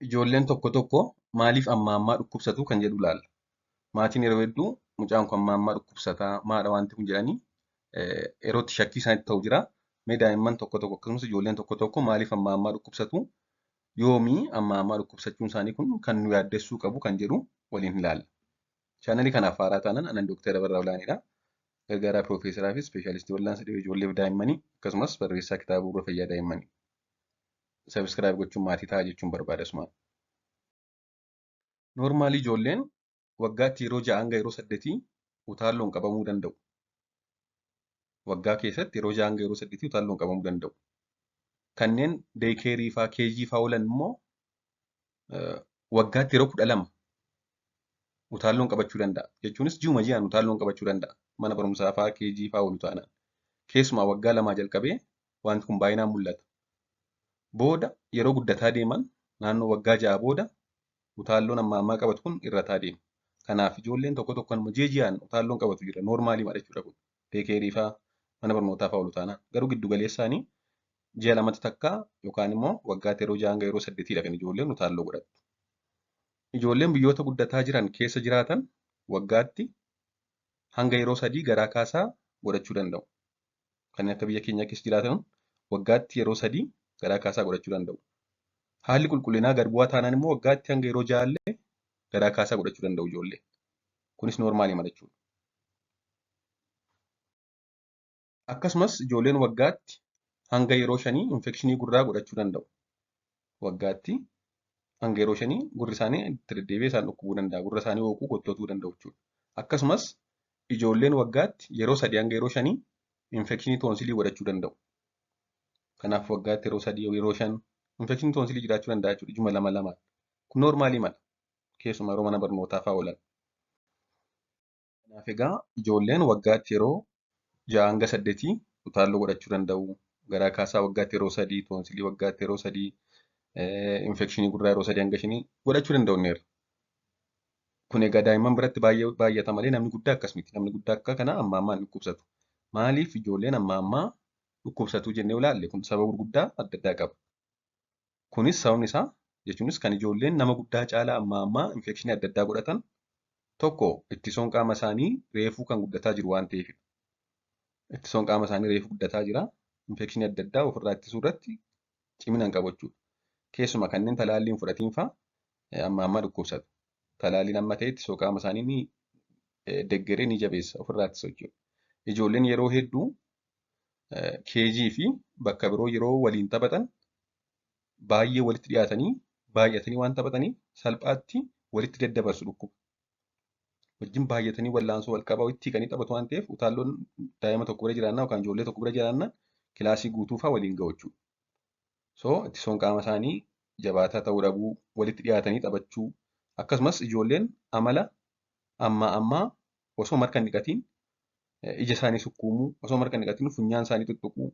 Ijoolleen tokko tokko maaliif amma ammaa dhukkubsatu kan jedhu ilaalla. Maatiin yeroo hedduu mucaan kun amma ammaa dhukkubsataa maadha wanti kun jedhanii yeroo itti shakkii isaanitti ta'u jira. Mee daa'imman tokko tokko akkasumas ijoolleen tokko tokko maaliif amma ammaa dhukkubsatu? Yoomii amma ammaa dhukkubsachuun isaanii kun kan nu yaaddessuu qabu kan jedhu waliin ilaalla. Chaanalii kanaaf haaraa taanaan anan Dookter Abarraa Olaanidha. Gargaaraa Piroofeesaraa fi Ispeeshaalistii Wal'aansa Dhibee Ijoollee fi Daa'immanii akkasumas barreessaa kitaaba bu'uura fayyaa daa'immanii. Sabiskiraayib gochuun maatii ta'a jechuun barbaada asumaan. Noormaalii ijoolleen waggaatti yeroo 6 hanga yeroo 8 utaalloon qabamuu danda'u. Waggaa keessatti yeroo 6 hanga yeroo 8 utaalloon qabamuu danda'u. Kanneen deekeerii fa'aa keejii fa'aa oolan immoo waggaatti yeroo 12 utaalloon qabachuu danda'a. Jechuunis ji'uma ji'aan utaalloon qabachuu danda'a. Mana barumsaa fa'aa keejii fa'aa oolu taanaan. Keessumaa waggaa 2 jalqabee wanti kun baay'inaan mul'ata. Booda yeroo guddataa deeman naannoo waggaa 6 booda utaalloon amma ammaa qabatu kun irrataa deema. Kanaaf ijoolleen tokko tokko ji'aan utaalloon qabatu jira. Noormaalii madha jechuudha kun. Deekeerii fa'aa mana barnootaa fa'aa oolu taanaan. Garuu giddu galeessaanii ji'a 2 takkaa yookaan immoo waggaatti yeroo 6 hanga yeroo 8 kan ijoolleen utaalloo godhattu. Ijoolleen biyyoota guddataa jiran keessa jiraatan waggaatti hanga yeroo 3 garaa kaasaa godhachuu danda'u. Kanneen akka biyya keenya keessa jiraatan waggaatti yeroo 3 garaa kaasaa godhachuu danda'u. Haalli qulqullinaa gad bu'aa taanaan immoo waggaatti hanga yeroo 6 garaa kaasaa godhachuu danda'u ijoollee. Kunis noormaalii mala jechuudha. Akkasumas ijoolleen waggaatti hanga yeroo 5 infekshinii gurraa godhachuu danda'u. Waggaatti hanga yeroo 5 gurri isaanii itti deddeebi'ee isaan dhukkubuu danda'a. Gurra isaanii hooquu qottootuu danda'u jechuudha. Akkasumas ijoolleen waggaatti yeroo 3 hanga yeroo 5 infekshinii toonsilii godhachuu danda'u. Kanaaf waggaatti yeroo 3 yeroo 5 infekshinii toonsilii jiraachuu danda'a jechuudha. Ijuma 2 kun noormaalii mala. Keessumaa yeroo mana barnootaa fa'aa oolan. Kanaaf egaa ijoolleen waggaatti yeroo 6 hanga 8 utaalloo godhachuu danda'u. Garaa kaasaa waggaatti yeroo 3, toonsilii waggaatti yeroo 3, infekshinii gurraa yeroo 3 hanga 5 godhachuu danda'u. Kun egaa daa'imman biratti baay'ata malee namni guddaa akkas miti. Namni guddaa akka kana amma ammaan dhukkubsatu. Maaliif ijoolleen amma ammaa dhukkubsatu jennee ilaalle kun sababa gurguddaa adda addaa qaba. Kunis sababni isaa jechuunis kan ijoolleen nama guddaa caalaa amma ammaa infekshinii adda addaa godhatan tokko ittisoon qaama isaanii reefuu kan guddataa jiru waan ta'eefidha. Ittisoon qaama isaanii reefuu guddataa jira. Infekshinii adda addaa ofirraa ittisuu irratti cimina hin qabu jechuudha. Keessumaa kanneen talaallii hin fudhatiin fa'aa amma ammaa dhukkubsatu. Talaalliin amma ta'e ittisoo qaama isaanii ni deggeree ni jabeessa ofirraa ittisa jechuudha. Ijoolleen yeroo hedduu keejii fi bakka biroo yeroo waliin taphatan baay'ee walitti dhiyaatanii baay'atanii waan taphataniif salphaatti walitti daddabarsu dhukkuba. Wajjin baay'atanii wallaansoo wal qabaa itti kan taphatu waan ta'eef utaalloon daa'ima tokko bira jiraannaa yookaan ijoollee tokko bira jiraannaa kilaasii guutuu fa'aa waliin ga'u jechuudha. So ittisoon qaama isaanii jabaataa ta'uu dhabuu walitti dhiyaatanii taphachuu akkasumas ijoolleen amala ammaa osoo marga hin dhiqatiin ija isaanii sukkuumuu osoo marga hin dhiqatiin funyaan isaanii tuttuquu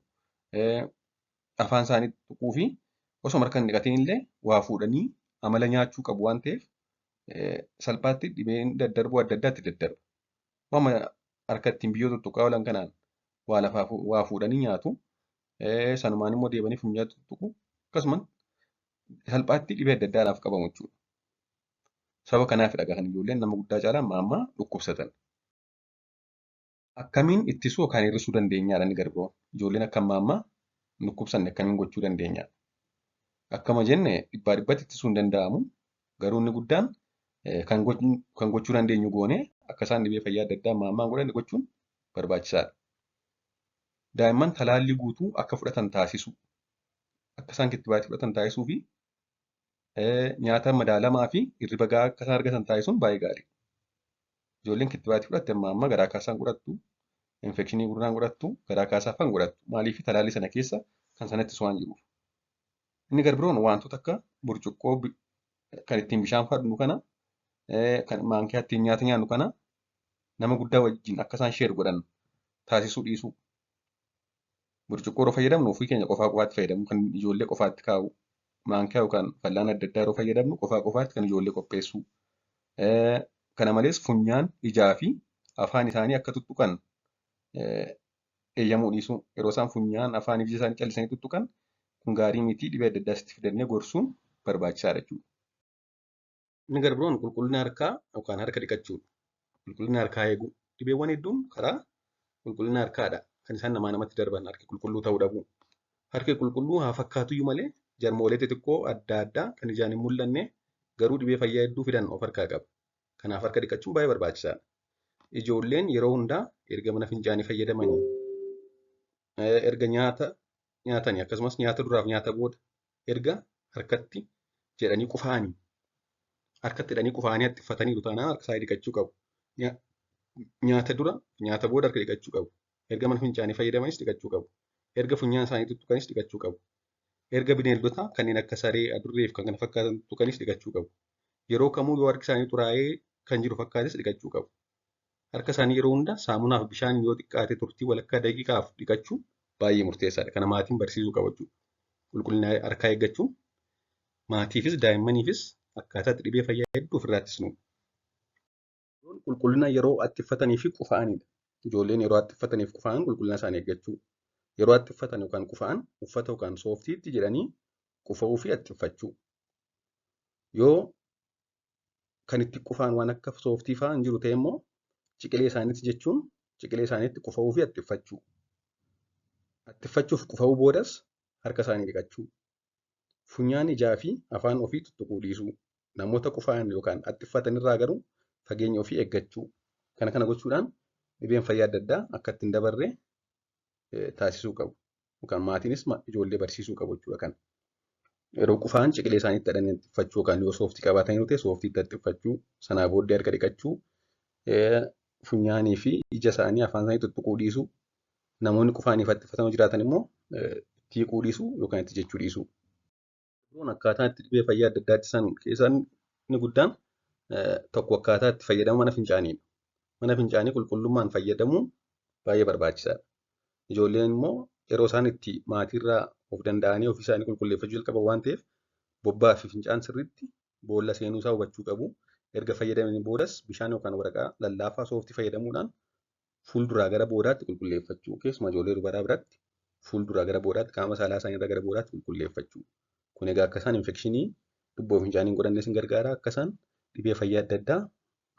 afaan isaanii tuttuquu fi osoo marga hin dhiqatiin illee waa fuudhanii amala nyaachuu qabu waan ta'eef salphaatti dhibeen daddarbuu adda addaatti daddarba. Waama harka ittiin biyyoo tuttuqaa oolan kanaan waa fuudhanii nyaatu. Sanumaan immoo deebanii funyaan tuttuqu akkasumas salphaatti dhibee adda addaadhaaf qabamu jechuudha. Sababa kanaafidha kan ijoolleen nama guddaa caalaa amma ammaa dhukkubsatan. Akkamiin ittisuu yookaan hir'isuu dandeenyaadha inni garbuu? Ijoolleen akka amma ammaa dhukkubsanne akkamiin gochuu dandeenya? Akkuma jenne dhibbaa dhibbatti ittisuu hin danda'amu. Garuu inni guddaan kan gochuu dandeenyu goone akka isaan dhibee fayyaa adda addaa amma ammaan godhan gochuun barbaachisaadha. Daa'imman talaallii guutuu akka fudhatan taasisu. Akka isaan kittibaatii fudhatan taasisuu fi nyaata madaalamaa fi hirriba gahaa akka isaan argatan taasisuun baay'ee gaariidha. Ijoolleen kittibaatii fudhatte amma amma garaa kaasaan godhattu, infekshinii gurraan godhattu, garaa kaasaaf kan godhattu. Maaliif talaallii sana keessa kan sanatti waan jiruuf. Inni garbiroon wantoota akka burcuqqoo kan ittiin bishaan fudhannu kana, kan maankaa ittiin nyaata nyaannu kana nama guddaa wajjin akka isaan sheer godhan taasisuu dhiisuu. Burcuqqoo yeroo fayyadamnu ofii keenya qofaa qofaatti fayyadamu kan ijoollee qofaatti kaa'u. Maankaa yookaan fal'aana adda addaa yeroo fayyadamnu qofaa qofaatti kan ijoollee qopheessu. Kana malees funyaan ijaa fi afaan isaanii akka tuttuqan eeyyamuu dhiisuu. Yeroo isaan funyaan afaan ija isaanii callisanii tuttuqan kun gaarii miti dhibee adda addaa sitti fidannee gorsuun barbaachisaadha jechuudha. Inni gara biroon qulqullina harkaa yookaan harka dhiqachuudha. Qulqullina harkaa eeguu. Dhibeewwan hedduun karaa qulqullina harkaadha. Kan isaan namatti darban harki qulqulluu ta'uu dhabu. Harki qulqulluu haa fakkaatuyyuu malee jarmoolee xixiqqoo adda addaa kan ijaan hin mul'anne garuu dhibee fayyaa hedduu fidan of harkaa qaba. Kanaaf harka dhiqachuun baay'ee barbaachisaadha. Ijoolleen yeroo hundaa erga mana fincaanii fayyadamanii, erga nyaata nyaatanii akkasumas nyaata duraaf nyaata booda erga harkatti jedhanii qufaanii harkatti hidhanii qufaanii hattifataniiru taanaan harka isaanii dhiqachuu qabu. Nyaata dura nyaata booda harka dhiqachuu qabu. Erga mana fincaanii fayyadamanis dhiqachuu qabu. Erga funyaan isaanii tuttuqanis dhiqachuu qabu. Erga bineeldota kanneen akka saree, adurree fi kan kana fakkaatan tuttuqanis dhiqachuu qabu. Yeroo kamuu yoo harki isaanii xuraa'ee kan jiru fakkaates dhiqachuu qabu. Harka isaanii yeroo hunda saamunaaf bishaan yoo xiqqaate turtii walakkaa daqiiqaaf dhiqachuu baay'ee murteessaadha. Kana maatiin barsiisuu qaba jechuudha. Qulqullina harkaa eeggachuun maatiifis daa'immaniifis akkaataatti dhibee fayyaa hedduu ofirraa ittisnu. Qulqullina yeroo attiffatanii fi qufa'anidha. Ijoolleen yeroo attiffatanii fi qufa'an qulqullina isaanii eeggachuu. Yeroo attiffatan yookaan qufa'an uffata yookaan sooftiitti jedhanii qufa'uu fi attiffachuu. Yoo kan itti qufa'an waan akka sooftii fa'aa hin jiru ta'e immoo ciqilee isaaniitti jechuun ciqilee isaaniitti qufa'uu fi attiffachuu. Attiffachuuf qufa'uu boodas harka isaanii dhiqachuu. Funyaan ijaa fi afaan ofii tuttuquu dhiisuu. Namoota qufa'an yookaan attiffatan irraa garuu fageenya ofii eeggachuu. Kana gochuudhaan dhibeen fayyaa adda addaa akka ittiin dabarre taasisuu qabu. Yookaan maatiinis ijoollee barsiisuu qabu jechuudha kana. Yeroo qufa'an ciqilee isaaniitti hidhanii attiffachuu yookaan yoo sooftii qabaatan yoo ta'e sooftiitti attiffachuu. Sanaa booddee harka dhiqachuu. Funyaanii fi ija isaanii afaan isaanii tuttuquu dhiisuu. Namoonni qufa'aniif attiffatan jiraatan immoo itti hiiquu dhiisuu yookaan itti jechuu dhiisuu. Akkaataa itti dhibee fayyaa adda addaa ittisan keessaa inni guddaan tokko akkaataa itti fayyadama mana fincaaniidha. Mana fincaanii qulqullummaan fayyadamuun baay'ee barbaachisaadha. Ijoolleen immoo yeroo isaan itti maatiirraa of danda'anii ofii isaanii qulqulleeffachuu jalqaban waan ta'eef bobbaa fi fincaan sirriitti boolla seenuu isaa hubachuu qabu. Erga fayyadamanii boodas bishaan yookaan waraqaa lallaafaa sooftii fayyadamuudhaan fuulduraa gara boodaatti qulqulleeffachuu. Keessumaa ijoollee dubaraa biratti fuulduraa gara boodaatti qaama saalaa isaanii irraa gara boodaatti qulqulleeffachuu. Kun egaa akka isaan infekshinii lubbuu fincaanii hin godhannes ni gargaara. Akka isaan dhibee fayyaa adda addaa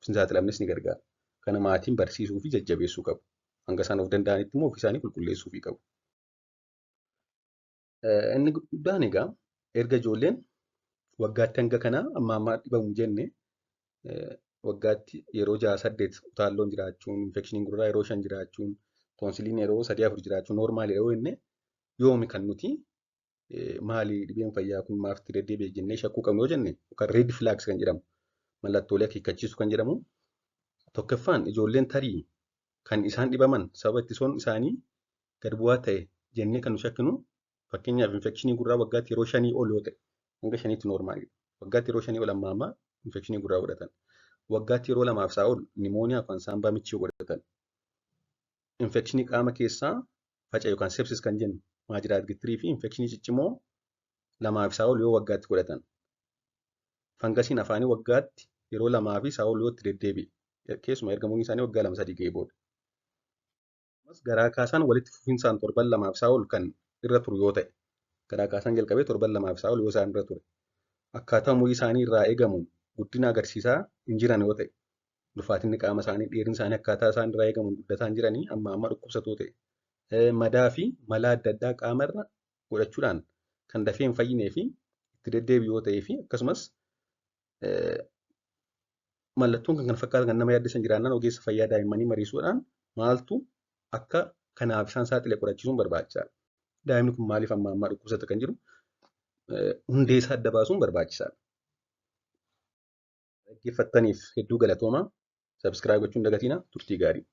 hin saaxilamnes ni gargaara. Kana maatiin barsiisuu fi jajjabeessuu qabu. Hanga isaan of danda'anitti immoo ofii isaanii qulqulleessuu qabu. Inni guddaan egaa erga ijoolleen waggaatti hanga kanaa amma dhibamu jenne waggaatti yeroo 6-8 utaalloon jiraachuun, infekshiniin gurraa yeroo 5 jiraachuun, toonsiliin yeroo 3-4 jiraachuun noormaali yeroo inni yoomi kan nuti maali dhibeen fayyaa kun maaf itti deddeebi'e jennee shakkuu qabnu yoo jenne yookaan red flags kan jedhamu mallattoolee akeekkachiisu kan jedhamu tokkoffaan ijoolleen tarii kan isaan dhibaman sababa ittisoon isaanii gad bu'aa ta'e jennee kan nu shakkinu fakkeenyaaf infekshinii gurraa waggaatti yeroo 5 ol yoo ta'e hanga 5tti noormaali. Waggaatti yeroo 5 ol amma infekshinii gurraa godhatan. Waggaatti yeroo 2 fi isaa ol nimooniyaa yookaan saambaa michii godhatan. Infekshinii qaama keessaa faca'e yookaan sepsis kan jennu maajiraat gittirii fi infekshinii ciccimoo 2 fi isaa ol yoo waggaatti godhatan. Fangasiin afaanii waggaatti yeroo 2 fi isaa ol yoo itti deddeebi'e keessumaa erga murni isaanii waggaa 2-3 ga'ee booda. Garaa kaasaan walitti fufinsaan torban 2 fi isaa ol kan irra turu yoo ta'e garaa kaasaan jalqabee torban 2 fi isaa ol yoo isaan irra ture. Akkaataa umurii isaanii irraa eegamu guddina agarsiisaa hin jiran yoo ta'e ulfaatinni qaama isaanii dheerinni isaanii akkaataa isaan irraa eegamu guddataa hin jiranii amma dhukkubsatoo ta'e. Madaa fi mala adda addaa qaamarra godhachuudhaan kan dafee hin fayyinee fi itti deddeebi'u yoo ta'ee fi akkasumas mallattoon kan kana fakkaatan kan nama yaaddeessan jiraannaan ogeessa fayyaa daa'immanii mariisuudhaan maaltu akka kanaaf isaan saaxile qorachiisuun barbaachisaadha. Daa'imni kun maaliif amma dhukkubsata kan jiru hundee isaa adda baasuun barbaachisaadha. Dhaggeeffattaniif hedduu galatoomaa. Sabskiraayib gochuun dagatinaa. Turtii gaarii.